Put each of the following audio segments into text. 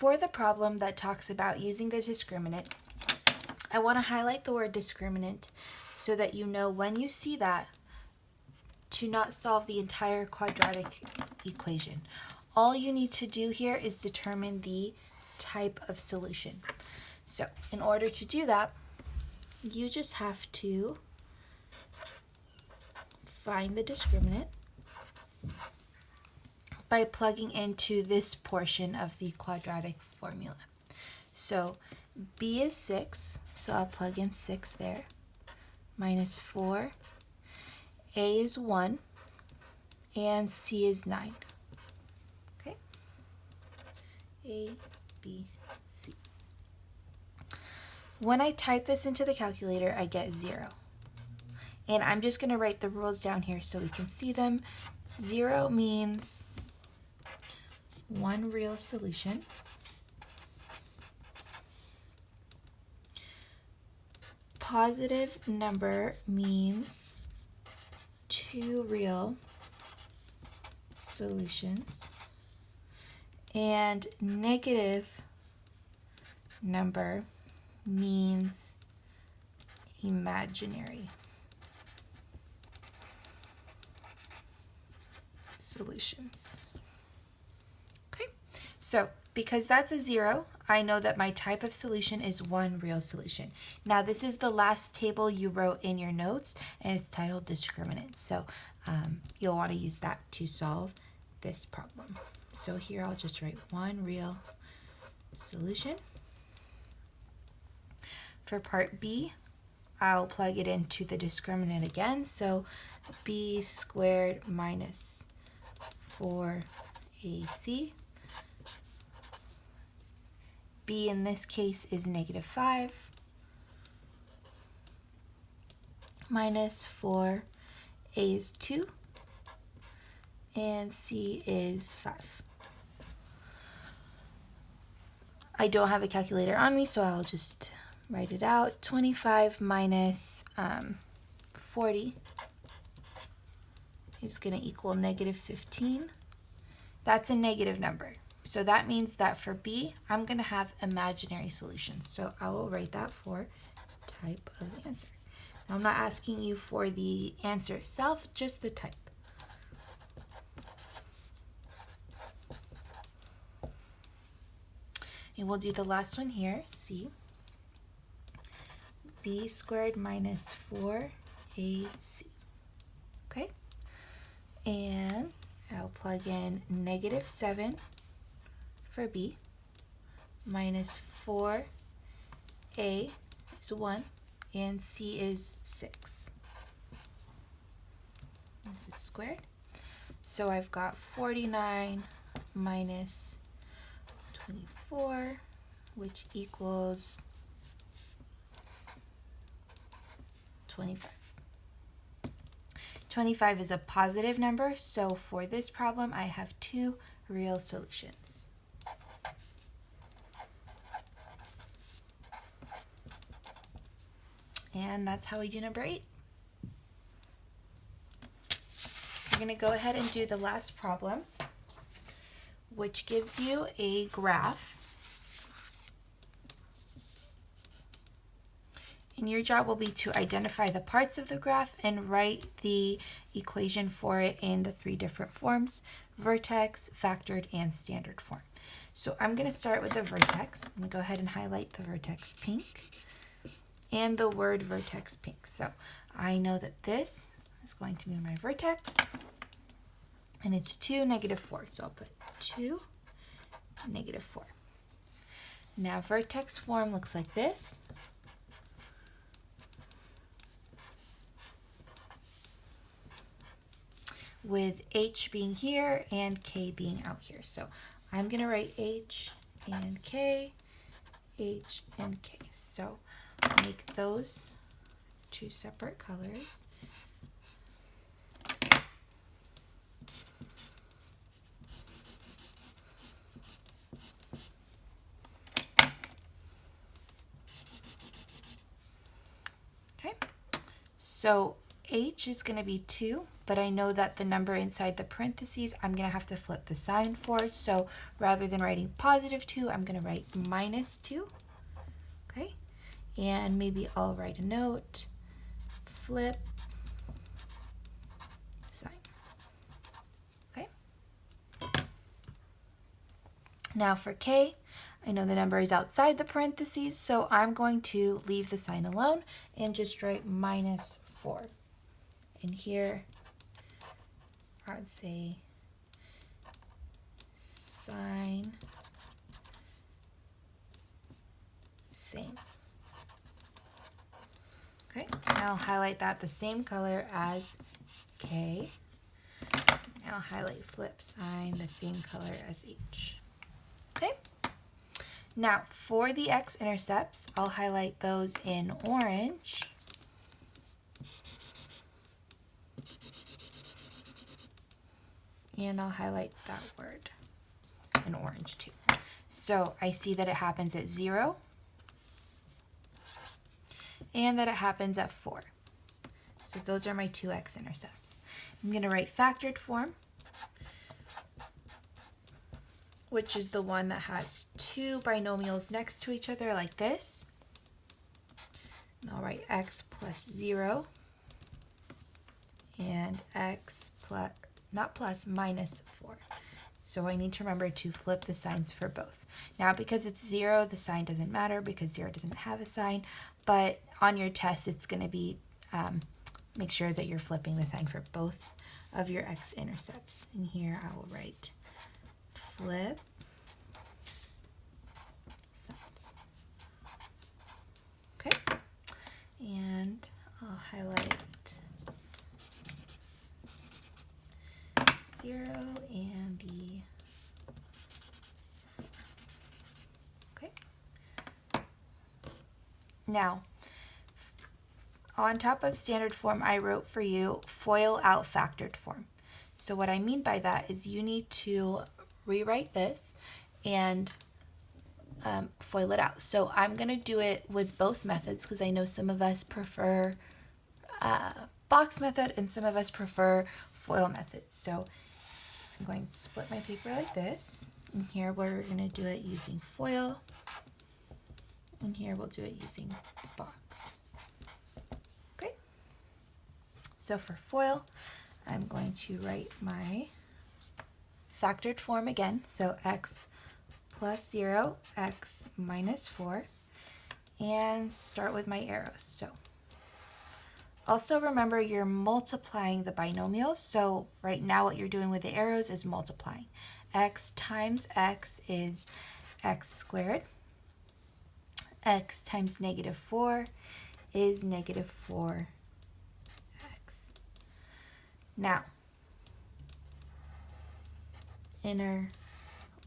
for the problem that talks about using the discriminant, I want to highlight the word discriminant so that you know when you see that to not solve the entire quadratic equation. All you need to do here is determine the type of solution. So in order to do that, you just have to find the discriminant by plugging into this portion of the quadratic formula. So b is 6, so I'll plug in 6 there, minus 4, a is 1, and c is 9. Okay? A, B, C. When I type this into the calculator, I get 0. And I'm just going to write the rules down here so we can see them. 0 means one real solution. Positive number means two real solutions. And negative number means imaginary solutions. Okay, so because that's a 0, I know that my type of solution is one real solution. Now this is the last table you wrote in your notes, and it's titled discriminant. So you'll want to use that to solve this problem. So here I'll just write one real solution. For part B, I'll plug it into the discriminant again. So b squared minus 4ac. B in this case is negative 5 minus 4, a is 2, and c is 5. I don't have a calculator on me, so I'll just write it out. 25 minus 40 is going to equal negative 15. That's a negative number. So that means that for B, I'm going to have imaginary solutions. So I will write that for type of answer. Now I'm not asking you for the answer itself, just the type. And we'll do the last one here, C. B squared minus 4ac. Okay? And I'll plug in negative 7 for B, minus 4a is 1, and c is 6. This is squared. So I've got 49 minus 24, which equals 25. 25 is a positive number, so for this problem, I have two real solutions. And that's how we do number 8. We're going to go ahead and do the last problem, which gives you a graph. And your job will be to identify the parts of the graph and write the equation for it in the 3 different forms: vertex, factored, and standard form. So I'm going to start with the vertex. I'm going to go ahead and highlight the vertex pink and the word vertex pink. So I know that this is going to be my vertex, and it's 2, negative 4. So I'll put 2, negative 4. Now vertex form looks like this. With H being here and K being out here. So I'm going to write H and K, H and K. So I'll make those 2 separate colors. Okay, so h is going to be 2, but I know that the number inside the parentheses I'm going to have to flip the sign for. So rather than writing positive 2, I'm going to write minus 2. Okay, and maybe I'll write a note, flip sign. Okay. Now for k, I know the number is outside the parentheses, so I'm going to leave the sign alone and just write minus 4. And here, I would say sign same. Okay, and I'll highlight that the same color as K. And I'll highlight flip sign the same color as H. Okay. Now for the x-intercepts, I'll highlight those in orange. And I'll highlight that word in orange too. So I see that it happens at 0 and that it happens at 4. So those are my two x-intercepts. I'm going to write factored form, which is the one that has two binomials next to each other like this. And I'll write x plus 0 and x plus, not plus, minus 4. So I need to remember to flip the signs for both. Now because it's 0, the sign doesn't matter because 0 doesn't have a sign, but on your test it's going to be, make sure that you're flipping the sign for both of your x-intercepts. And here I will write flip signs. Okay, and I'll highlight 0 and the, okay. Now, on top of standard form, I wrote for you FOIL out factored form. So what I mean by that is you need to rewrite this and FOIL it out. So I'm going to do it with both methods because I know some of us prefer box method and some of us prefer FOIL method. So I'm going to split my paper like this. And here we're going to do it using FOIL. And here we'll do it using box. Okay. So for FOIL, I'm going to write my factored form again. So x plus 0, x minus 4, and start with my arrows. So also remember you're multiplying the binomials. So right now what you're doing with the arrows is multiplying. X times x is x squared. X times negative 4 is negative 4x. Now, inner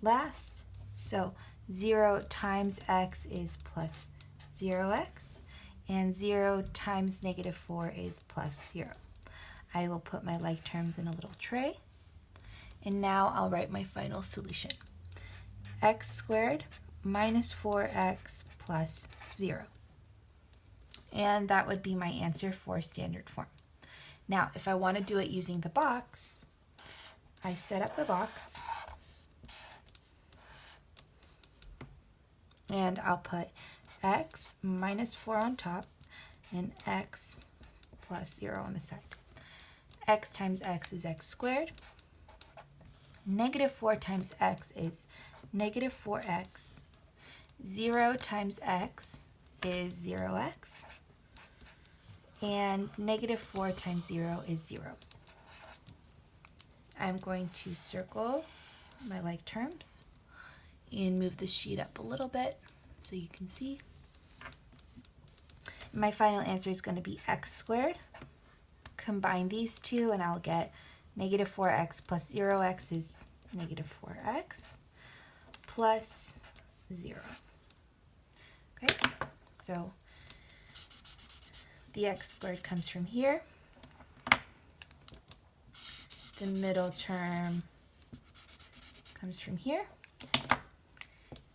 last, so 0 times x is plus 0x, and 0 times negative 4 is plus 0. I will put my like terms in a little tray, and now I'll write my final solution. X squared minus 4x plus 0. And that would be my answer for standard form. Now, if I want to do it using the box, I set up the box and I'll put x minus 4 on top and x plus 0 on the side. X times x is x squared. Negative 4 times x is negative 4x. 0 times x is 0x. And negative 4 times 0 is 0. I'm going to circle my like terms and move the sheet up a little bit so you can see. My final answer is going to be x squared. Combine these two and I'll get negative 4x plus 0x is negative 4x plus 0. Okay, so the x squared comes from here. The middle term comes from here.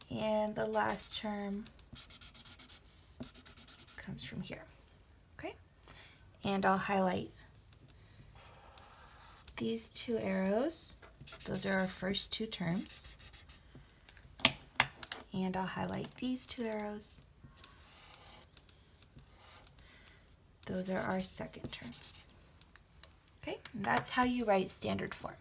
And the last term comes from here. Okay, and I'll highlight these two arrows. Those are our first two terms. And I'll highlight these two arrows. Those are our second terms. Okay, and that's how you write standard form.